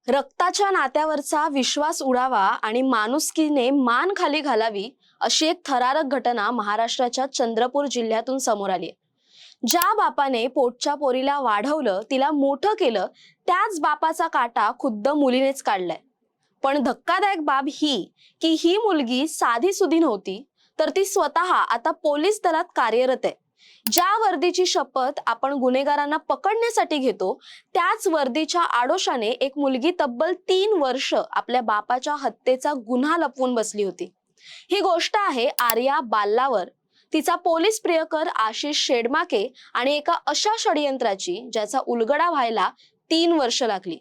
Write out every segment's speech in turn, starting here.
रक्ताच्या नात्यावरचा विश्वास उडावा आणि माणुसकीने मान खाली घालावी अशी एक थरारक घटना महाराष्ट्राच्या चंद्रपूर जिल्ह्यातून समोर आली आहे. ज्या बापाने पोटच्या पोरीला वाढवलं, तिला मोठं केलं, त्याच बापाचा काटा खुद्द मुलीनेच काढलाय. पण धक्कादायक बाब ही की ही मुलगी साधी सुधी नव्हती, तर ती स्वतः आता पोलीस दलात कार्यरत आहे. ज्या वर्दीची शपथ आपण गुन्हेगारांना पकडण्यासाठी घेतो, त्याच वर्दीच्या आडोशाने एक मुलगी तब्बल 3 वर्ष आपल्या बापाच्या हत्येचा गुन्हा लपवून बसली होती. ही गोष्ट आहे आर्या बाल्लावर, तिचा पोलीस प्रियकर आशिष शेडमाके आणि एका अशा षडयंत्राची ज्याचा उलगडा व्हायला 3 वर्ष लागली.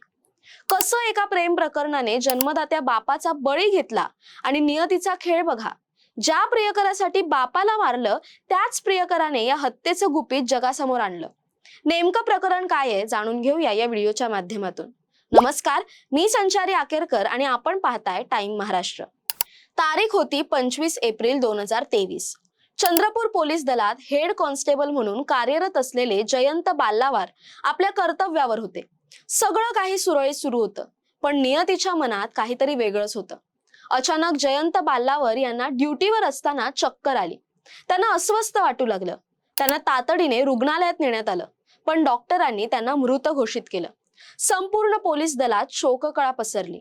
कसं एका प्रेम प्रकरणाने जन्मदात्या बापाचा बळी घेतला आणि नियतीचा खेळ बघा. ज्या प्रियकरासाठी बापाला मारलं, त्याच प्रियकराने या हत्येचं गुपित जगासमोर आणलं. नेमकं प्रकरण काय आहे जाणून घेऊया या व्हिडिओच्या माध्यमातून. नमस्कार, मी संचारी आकेरकर आणि आपण पाहताय टाइम महाराष्ट्र. तारीख होती 25 एप्रिल 2023. चंद्रपूर पोलीस दलात हेड कॉन्स्टेबल म्हणून कार्यरत असलेले जयंत बाल्लावार आपल्या कर्तव्यावर होते. सगळं काही सुरळीत सुरू होतं, पण नियतीच्या मनात काहीतरी वेगळंच होतं. अचानक जयंत बाल्लावर यांना ड्युटीवर असताना चक्कर आली. त्यांना अस्वस्थ वाटू लागलं. त्यांना तातडीने रुग्णालयात नेण्यात आलं, पण डॉक्टरांनी त्यांना मृत घोषित केलं. संपूर्ण पोलीस दलात शोककळा पसरली.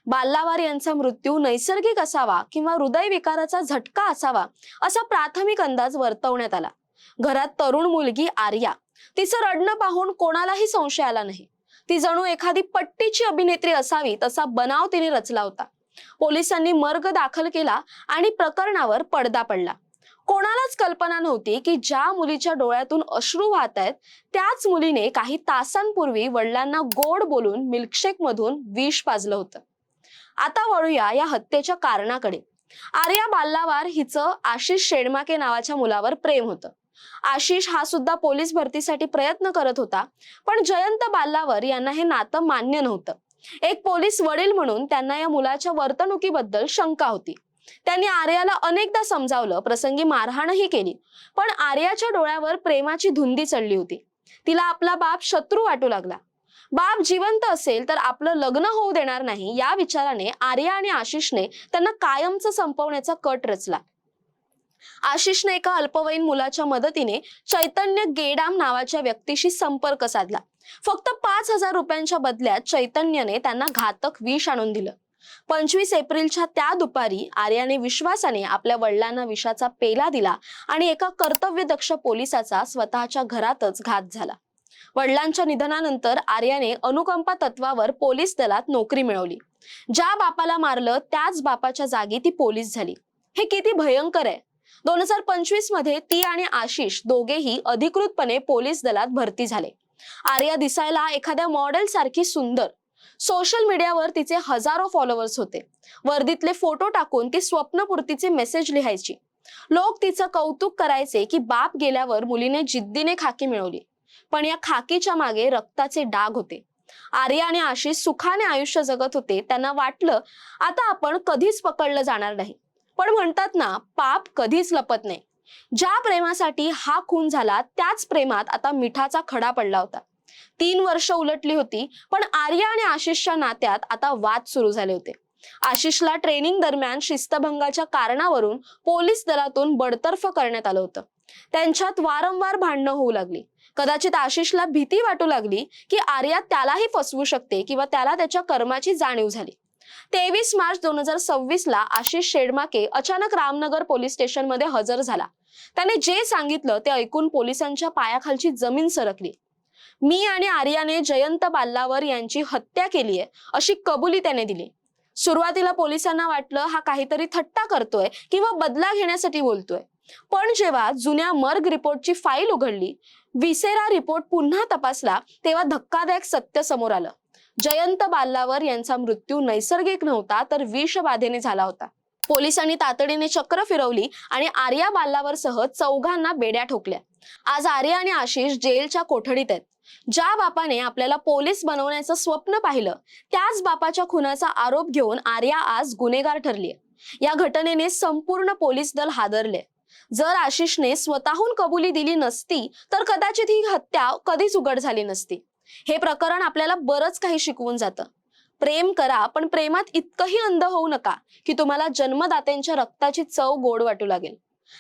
बाल्लावार यांचा मृत्यू नैसर्गिक असावा किंवा हृदयविकाराचा झटका असावा असा प्राथमिक अंदाज वर्तवण्यात आला. घरात तरुण मुलगी आर्या, तिचं रडणं पाहून कोणालाही संशय आला नाही. ती जणू एखादी पट्टीची अभिनेत्री असावी तसा बनाव तिने रचला होता. पोलिसांनी मर्ग दाखल केला आणि प्रकरणावर पडदा पडला. कोणालाच कल्पना नव्हती की ज्या मुलीच्या डोळ्यातून अश्रू वाहत आहेत, त्याच मुलीने काही तासांपूर्वी वडिलांना गोड बोलून मिल्कशेक मधून विष पाजलं होतं. आता वळूया या हत्येच्या कारणाकडे. आर्या बाल्लावार हिचं आशिष शेडमाके नावाच्या मुलावर प्रेम होतं. आशिष हा सुद्धा पोलीस भरतीसाठी प्रयत्न करत होता, पण जयंत बाल्लावर यांना हे नातं मान्य नव्हतं. एक पोलीस वडील म्हणून त्यांना या मुलाच्या वर्तणुकीबद्दल शंका होती. त्यांनी आर्याला अनेकदा समजावलं, प्रसंगी मारहाणही केली, पण आर्याच्या डोळ्यावर प्रेमाची धुंदी चढली होती. तिला आपला बाप शत्रू वाटू लागला. बाप जिवंत असेल तर आपलं लग्न होऊ देणार नाही या विचाराने आर्या आणि आशिषने त्यांना कायमचं संपवण्याचा कट रचला. आशिषने एका अल्पवयीन मुलाच्या मदतीने चैतन्य गेडाम नावाच्या व्यक्तीशी संपर्क साधला. फक्त 5,000 रुपयांच्या बदल्यात चैतन्यने त्यांना घातक विष आणून दिलं. 25 एप्रिलच्या त्या दुपारी आर्याने विश्वासाने आपल्या वडिलांना विषाचा पेला दिला आणि एका कर्तव्यदक्ष पोलिसाचा स्वतःच्या घरातच घात झाला. वडिलांच्या निधनानंतर आर्याने अनुकंपा तत्वावर पोलीस दलात नोकरी मिळवली. ज्या बापाला मारलं त्याच बापाच्या जागी ती पोलीस झाली. हे किती भयंकर आहे. 2025 मध्ये ती आणि आशिष दोघेही अधिकृतपणे पोलीस दलात भरती झाले. आर्या दिसायला एखाद्या मॉडेल सारखी सुंदर. सोशल मीडियावर तिचे हजारो फॉलोअर्स होते. वर्दीतले फोटो टाकून ती स्वप्नपूर्तीचे मेसेज लिहायची. लोक तिचं कौतुक करायचे की बाप गेल्यावर मुलीने जिद्दीने खाकी मिळवली. पण या खाकीच्या मागे रक्ताचे डाग होते. आर्या आणि आशिष सुखाने आयुष्य जगत होते. त्यांना वाटलं आता आपण कधीच पकडलं जाणार नाही. पण म्हणतात ना, पाप कधीच लपत नाही. ज्या प्रेमासाठी हा खून झाला, त्याच प्रेमात आता मिठाचा खडा पडला होता. 3 वर्ष उलटली होती, पण आर्या आणि आशिषच्या नात्यात आता वाद सुरू झाले होते. आशिषला ट्रेनिंग दरम्यान शिस्तभंगाच्या कारणावरून पोलीस दलातून बडतर्फ करण्यात आलं होतं. त्यांच्यात वारंवार भांडणं होऊ लागली. कदाचित आशिषला भीती वाटू लागली की आर्या त्यालाही फसवू शकते किंवा त्याला त्याच्या कर्माची जाणीव झाली. 23 मार्च 2026 ला आशिष शेडमाके अचानक रामनगर पोलीस स्टेशन मध्ये हजर झाला. त्याने जे सांगितलं ते ऐकून पोलिसांच्या पायाखालची जमीन सरकली. मी आणि आर्याने जयंत बाल्लावर यांची हत्या केलीये अशी कबुली त्याने दिली. सुरुवातीला पोलिसांना वाटलं हा काहीतरी थट्टा करतोय किंवा बदला घेण्यासाठी बोलतोय. पण जेव्हा जुन्या मर्ग रिपोर्टची फाईल उघडली, विसेरा रिपोर्ट पुन्हा तपासला, तेव्हा धक्कादायक सत्य समोर आलं. जयंत बाल्लावर यांचा मृत्यू नैसर्गिक नव्हता, तर विषबाधेने झाला होता. पोलिसांनी तातडीने चक्र फिरवली आणि आर्या बाल्लावर सह 4घांना बेड्या ठोकल्या. आज आर्या आणि आशिष जेलच्या कोठडीत आहेत. ज्या बापाने आपल्याला पोलीस बनवण्याचं स्वप्न पाहिलं, त्याच बापाच्या खुनाचा आरोप घेऊन आर्या आज गुन्हेगार ठरलीय. या घटनेने संपूर्ण पोलीस दल हादरले. जर आशिषने स्वतःहून कबुली दिली नसती तर कदाचित ही हत्या कधीच उघड झाली नसती. हे प्रकरण आपल्याला बरंच काही शिकवून जातं. प्रेम करा, पण प्रेमात इतकंही अंध होऊ नका की तुम्हाला जन्मदात्यांच्या रक्ताची चव गोड वाटू लागेल.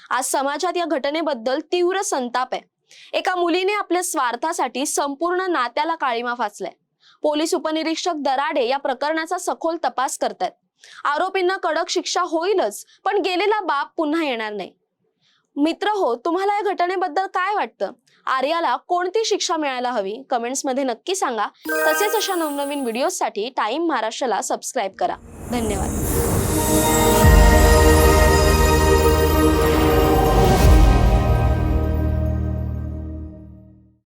आज समाजात या घटनेबद्दल तीव्र संताप आहे. एका मुलीने आपल्या स्वार्थासाठी संपूर्ण नात्याला काळीमा फासलाय. पोलीस उपनिरीक्षक दराडे या प्रकरणाचा सखोल तपास करतायत. आरोपींना कडक शिक्षा होईलच, पण गेलेला बाप पुन्हा येणार नाही. मित्र हो, तुम्हाला या घटनेबद्दल काय वाटतं? आर्याला कोणती शिक्षा मिळायला हवी? कमेंट्स मध्ये नक्की सांगा. तसेच अशा नवनवीन व्हिडिओसाठी टाइम महाराष्ट्राला सबस्क्राईब करा. धन्यवाद.